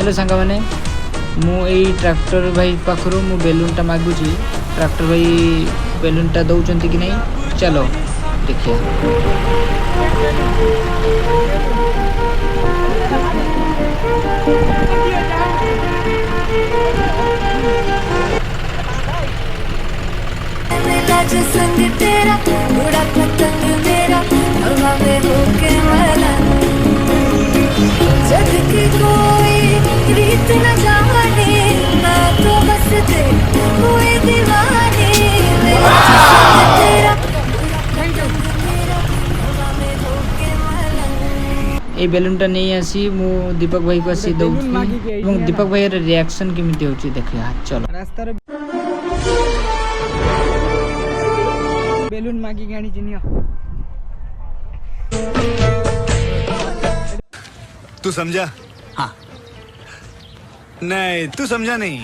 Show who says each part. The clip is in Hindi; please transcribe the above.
Speaker 1: हेलो सांग मैंने मुझे ट्रैक्टर भाई पाखु मु बेलूनटा मागुची ट्रैक्टर भाई बेलूनटा दौरान कि नहीं चलो देखिए।
Speaker 2: संग तेरा उड़ा पतंग मेरा हवा में होके वाला जग की कोई रीत न जाने ना तो बस दे कोई दीवाने मेरा संग तेरा हवा में होके वाला।
Speaker 1: ये बेलूनटा नहीं आसी मु दीपक भाई को आसी दउची दीपक भाई रिएक्शन केमिति होची देखिए। हां चलो
Speaker 3: रास्ता बेलून मागी गाड़ी चिनियो।
Speaker 4: तू समझा? हाँ। नहीं तू समझा नहीं।